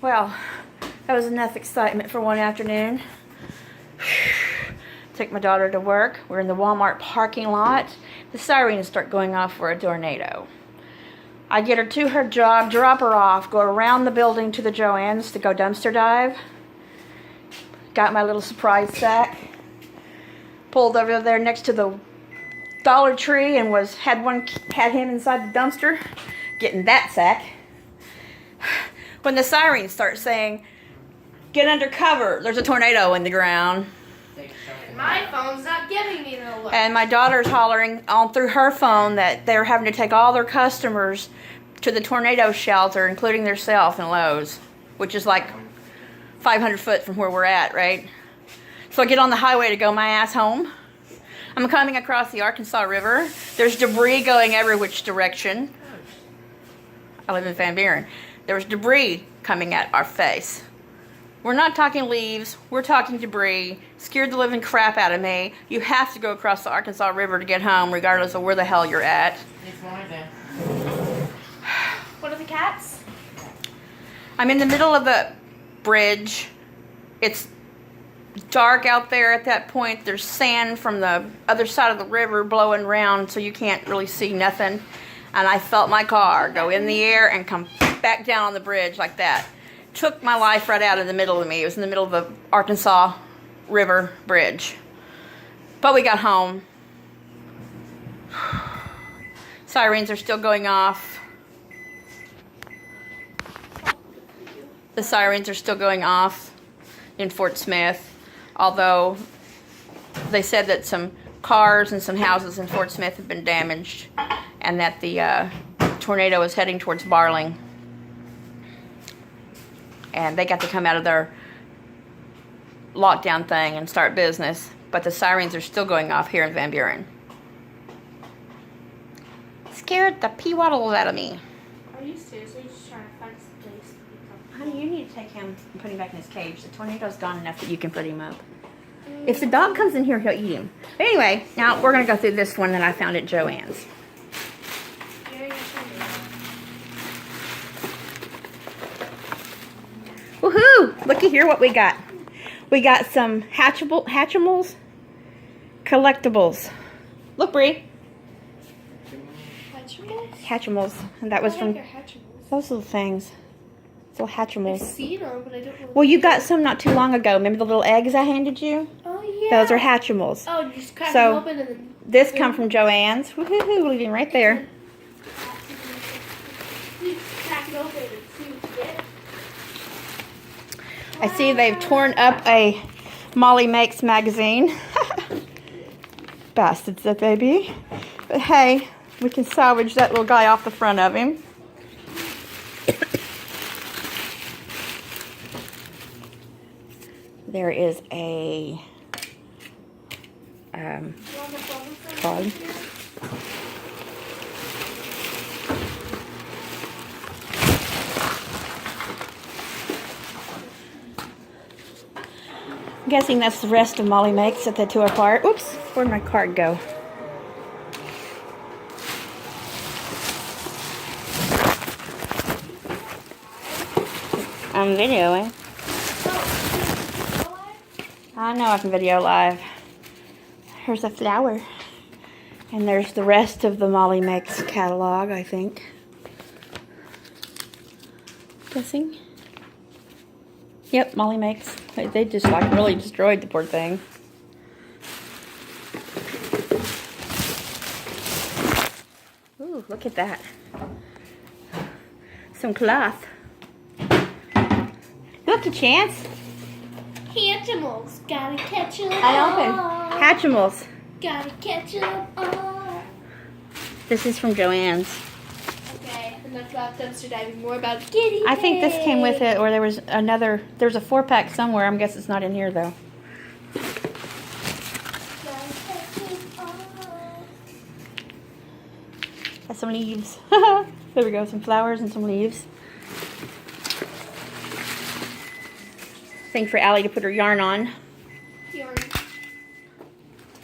Well, that was enough excitement for one afternoon. Took my daughter to work. We're in the Walmart parking lot. The sirens start going off for a tornado. I get her to her job, drop her off, go around the building to the Joann's to go dumpster dive. Got my little surprise sack. Pulled over there next to the Dollar Tree and had him inside the dumpster, getting that sack. When the sirens start saying, "Get under cover, there's a tornado in the ground." My phone's not giving me the alert. And my daughter's hollering on through her phone that they're having to take all their customers to the tornado shelter, including themselves in Lowe's, which is like 500 foot from where we're at, right? So I get on the highway to go my ass home. I'm coming across the Arkansas River. There's debris going every which direction. I live in Van Buren. There was debris coming at our face. We're not talking leaves. We're talking debris. Scared the living crap out of me. You have to go across the Arkansas River to get home, regardless of where the hell you're at. What are the cats? I'm in the middle of the bridge. It's dark out there at that point. There's sand from the other side of the river blowing around, so you can't really see nothing. And I felt my car go in the air and come back down on the bridge like that. Took my life right out of the middle of me. It was in the middle of the Arkansas River Bridge. But we got home. Sirens are still going off. The sirens are still going off in Fort Smith, although they said that some cars and some houses in Fort Smith have been damaged and that the tornado is heading towards Barling. And they got to come out of their lockdown thing and start business, but the sirens are still going off here in Van Buren. Scared the pee-waddles out of me. Are you seriously just trying to find some place to be Honey, you need to take him and put him back in his cage. The tornado's gone enough that you can put him up. If the dog comes in here, he'll eat him. But anyway, now we're going to go through this one that I found at Joann's. Woohoo! Looky here what we got. We got some Hatchimals collectibles. Look, Bree. Hatchimals? Hatchimals. And that was from Hatchimals. those little things. Little Hatchimals. I've seen them, but I don't know. Well, you got some not too long ago. Remember the little eggs I handed you? Oh, yeah. Those are Hatchimals. Oh, you just crack So, them open and then... This come from Joann's. Woohoo! Leave him right there. You just crack it open and see what you get. I see they've torn up a Molly Makes magazine. Bastards, that baby. But hey, we can salvage that little guy off the front of him. There is a card. I'm guessing that's the rest of Molly Makes that they tore apart. Oops, where'd my card go? I'm videoing. I know I can video live. Here's a flower. And there's the rest of the Molly Makes catalog, I think. Guessing. Yep, Molly Makes. They just like really destroyed the poor thing. Ooh, look at that. Some cloth. Look, a chance. Hatchimals, gotta catch 'em I open. all. Hatchimals. Gotta catch 'em all. This is from Joann's. Okay, enough about dumpster diving. More about Giddy I think this came with Day. it, or there was another. There's a 4-pack somewhere. I guess it's not in here though. Gotta catch 'em all. Got some leaves. There we go. Some flowers and some leaves. Thing for Allie to put her yarn on. Yarn.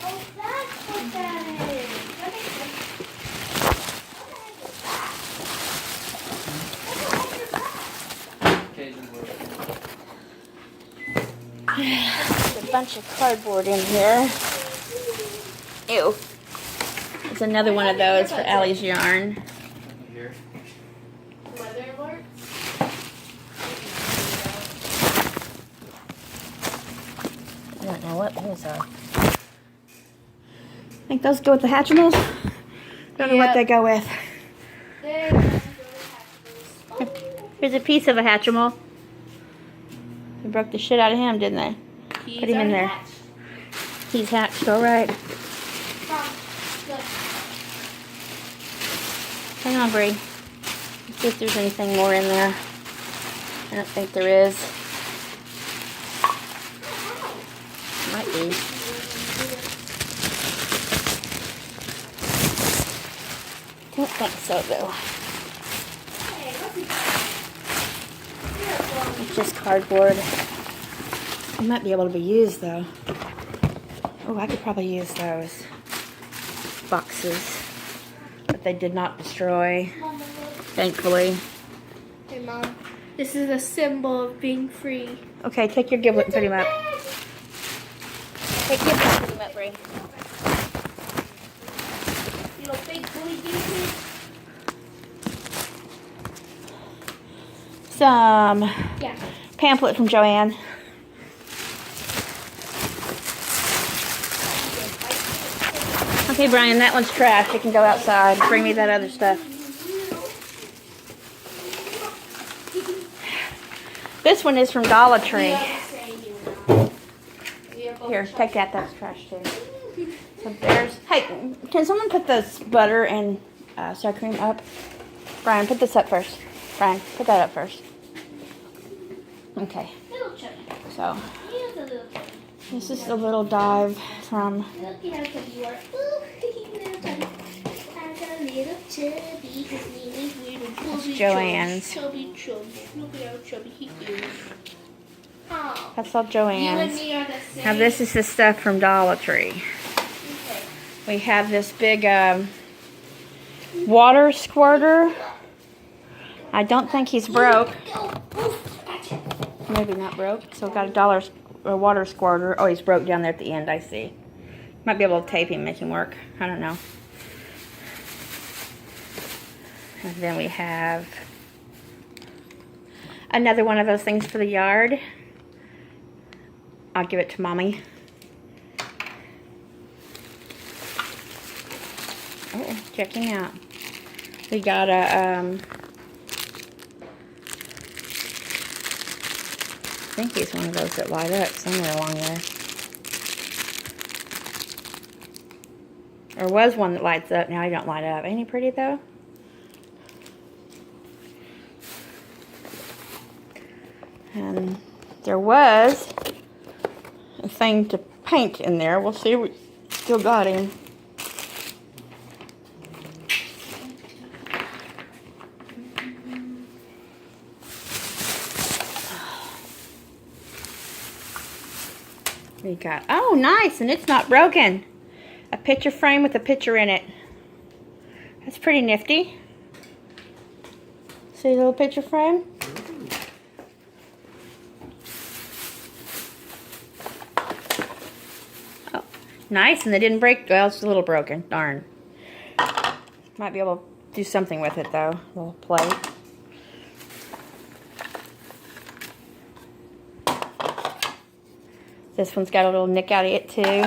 Oh, that's what that is. That makes sense. What the heck is that? Occasionally we're bunch of cardboard in here. Ew. There's another one of those for Allie's yarn. Here. Weather alerts. I don't know what those are. I think those go with the Hatchimals. Don't know what they go with. Here's a piece of a Hatchimal. They broke the shit out of him, didn't they? Put him in there. He's hatched, all right. Hang on, Bree. Let's see if there's anything more in there. I don't think there is. Might be. Don't think so, though. It's just cardboard. They might be able to be used, though. Oh, I could probably use those boxes. But they did not destroy, thankfully. Hey, Mom. This is a symbol of being free. Okay, take your giblet and put him up. Take your giblet and put him up, Bray. You know, big bully beaches. Some Yeah. pamphlet from Joanne. Okay, Brian, that one's trash. You can go outside. Bring me that other stuff. This one is from Dollar Tree. Here, take that. That's trash too. So there's. Hey, can someone put this butter and sour cream up? Brian, put this up first. Brian, put that up first. Okay. Little chubby. So Here's a little chubby. this is a little dive from. Look at how chubby you are. Ooh, little chubby. Has a little chubby. His name is little That's chubby. Joanne's. Chubby. Look at how chubby he is. Oh. That's all You and Joanne's. me are the same. Now this is the stuff from Dollar Tree. Okay. We have this big water squirter. I don't think he's broke. Go. Oof. Gotcha. Maybe not broke. So we've got a water squirter. Oh, he's broke down there at the end, I see. Might be able to tape him, make him work. I don't know. And then we have another one of those things for the yard. I'll give it to Mommy. Oh, check him out. We got a, I think he's one of those that light up somewhere along there. Or was one that lights up, now he don't light up. Ain't he pretty though? And there was a thing to paint in there. We'll see if we still got him. We got, oh nice, and it's not broken. A picture frame with a picture in it. That's pretty nifty. See the little picture frame? Oh, nice, and they didn't break, well, it's a little broken, darn. Might be able to do something with it though, a little plate. This one's got a little nick out of it too.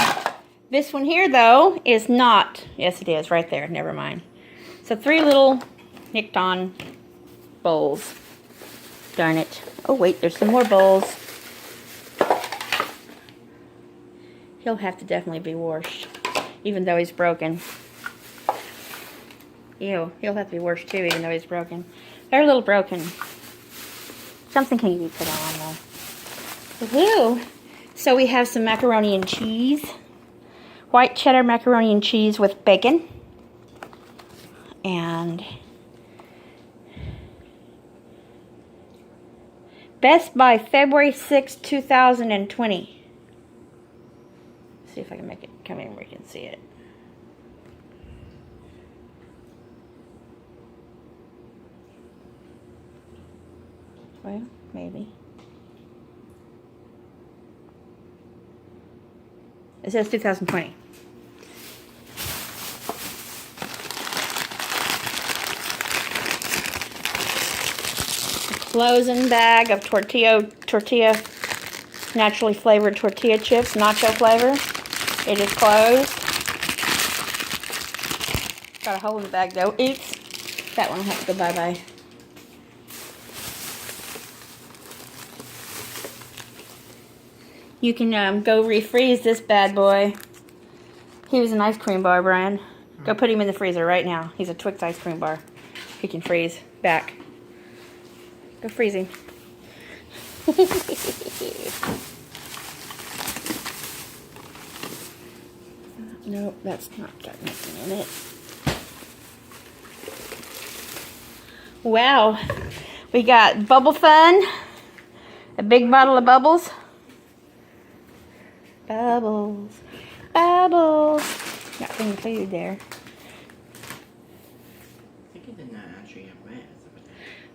This one here though is not, yes it is, right there, never mind. So 3 little nicked on bowls. Darn it. Oh wait, there's some more bowls. He'll have to definitely be washed, even though he's broken. Ew, he'll have to be washed too, even though he's broken. They're a little broken. Something can be put on though. Woohoo! So we have some macaroni and cheese. White cheddar macaroni and cheese with bacon. And best by February 6, 2020. Let's see if I can make it come in where you can see it. Well, maybe. It says 2020. Closing bag of tortilla naturally flavored tortilla chips, nacho flavor. It is closed. Got a hole in the bag though. Oops. That one will have to go bye-bye. You can go refreeze this bad boy. He was an ice cream bar, Brian. Go put him in the freezer right now. He's a Twix ice cream bar. He can freeze back. Go freeze him. Nope, that's not got nothing in it. Wow. We got Bubble Fun. A big bottle of bubbles. Bubbles. Bubbles. Got some food there.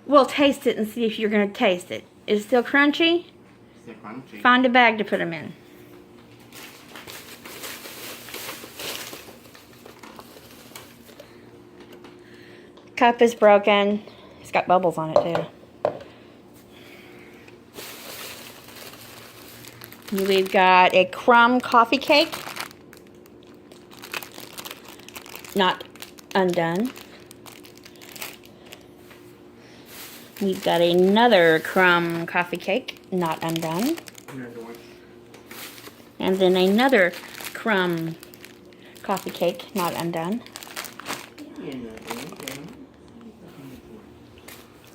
We'll taste it and see if you're going to taste it. Is it still crunchy? Still crunchy. Find a bag to put them in. Cup is broken. It's got bubbles on it too. We've got a crumb coffee cake. Not undone. We've got another crumb coffee cake, not undone. And then another crumb coffee cake, not undone.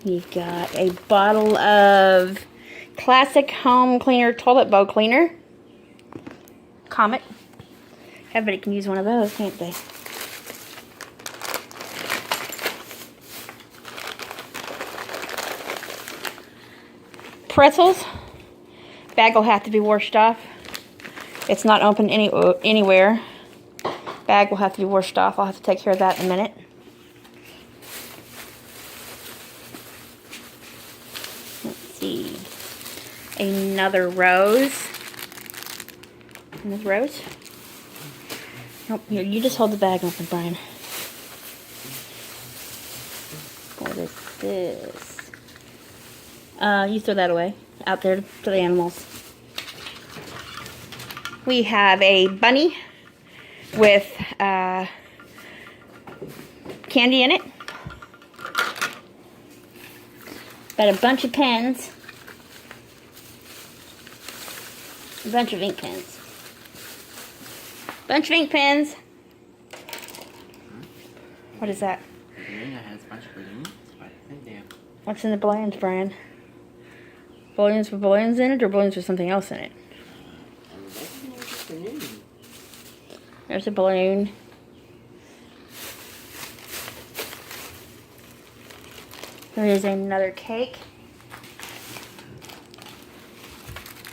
We've got a bottle of classic home cleaner toilet bowl cleaner. Comet. Everybody can use one of those, can't they? Pretzels. Bag will have to be washed off. It's not open anywhere. Bag will have to be washed off. I'll have to take care of that in a minute. Let's see. Another rose. Another rose? Nope, here, you just hold the bag open, Brian. What is this? You throw that away. Out there to the animals. We have a bunny with candy in it. Got a bunch of pens. A bunch of ink pens. Bunch of ink pens. What is that? Has a bunch of balloons. What's in the balloons, Brian? Balloons with balloons in it, or balloons with something else in it? There's a balloon. There is another cake.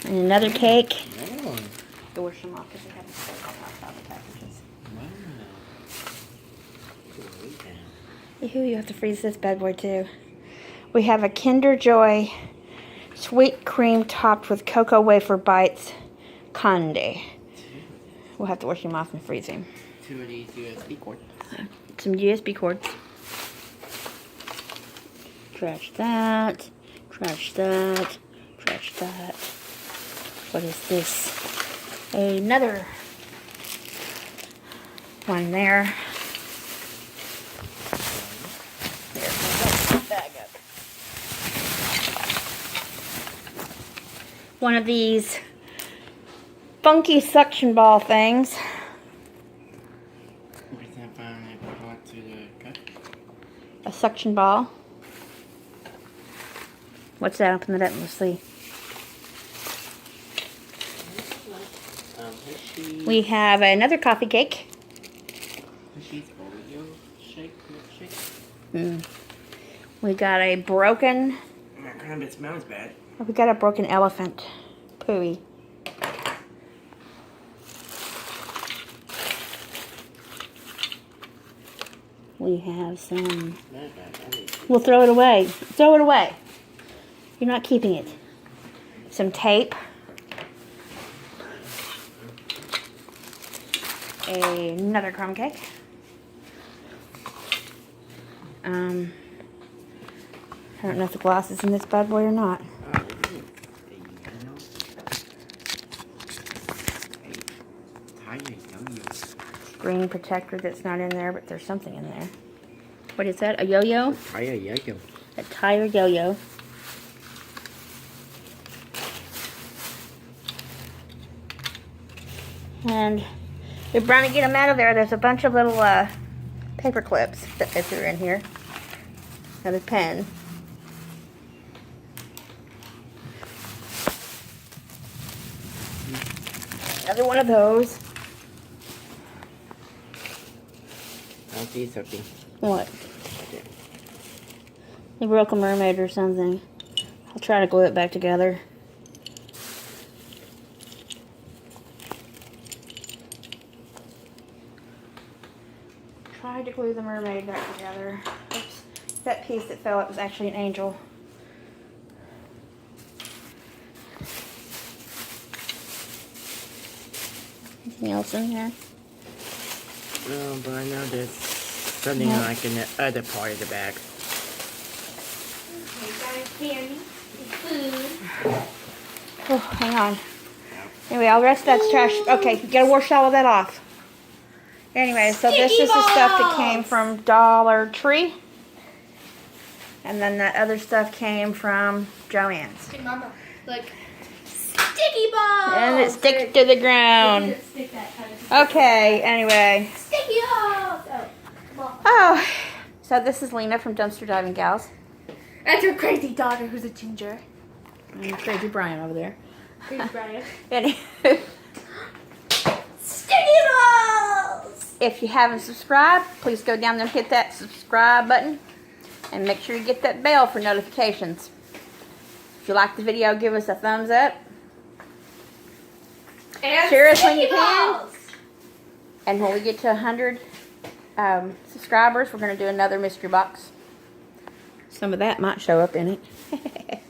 And another cake. Oh. Go wash them off because we haven't sold all the packages. Wow. Yoo-hoo, you have to freeze this bad boy too. We have a Kinder Joy sweet cream topped with cocoa wafer bites candy. We'll have to wash him off and freeze him. 2 of these USB cords. Some USB cords. Trash that. Trash that. Trash that. What is this? Another one there. There, put that bag up. One of these funky suction ball things. Where's that from? They put one to the cup. A suction ball. What's that? Open it up and let's see. Hershey's. We have another coffee cake. Hershey's Oreo shake, milkshake. We got a broken. That kind of smells bad. We got a broken elephant. Pooey. We have some. We'll throw it away. Throw it away. You're not keeping it. Some tape. another crumb cake. I don't know if the glass is in this bad boy or not. Screen protector that's not in there, but there's something in there. What is that? A yo-yo? Tire yo-yo. A tire yo-yo. And if Brownie get them out of there, there's a bunch of little paper clips that they threw in here. Another pen. Another one of those. I see something. What? They broke a mermaid or something. I'll try to glue it back together. Tried to glue the mermaid back together. Oops. That piece that fell out was actually an angel. Anything else in here? Well, but I know there's something Yeah. like in the other part of the bag. Candy, food. Oh, hang on. Anyway, all the rest of that's trash. Okay, you gotta wash all of that off. Anyway, so this Sticky is the stuff that balls! came from Dollar Tree. And then that other stuff came from Joann's. Hey, Mama, look. Sticky balls! And it sticks to the ground. Stick that kind of Okay, anyway. Sticky balls! Oh, come on. Oh, so this is Lena from Dumpster Diving Gals. That's your crazy daughter who's a ginger. And crazy Brian over there. Crazy Brian. Anywho, Sticky balls! if you haven't subscribed, please go down there and hit that subscribe button. And make sure you get that bell for notifications. If you like the video, give us a thumbs up. And Share us when sticky you can. balls! And when we get to 100 subscribers, we're going to do another mystery box. Some of that might show up in it.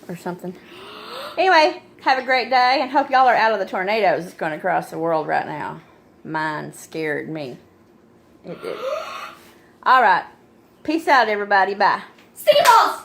Or something. Anyway, have a great day and hope y'all are out of the tornadoes that's going across the world right now. Mine scared me. It did. Alright. Peace out, everybody. Bye. Sticky balls!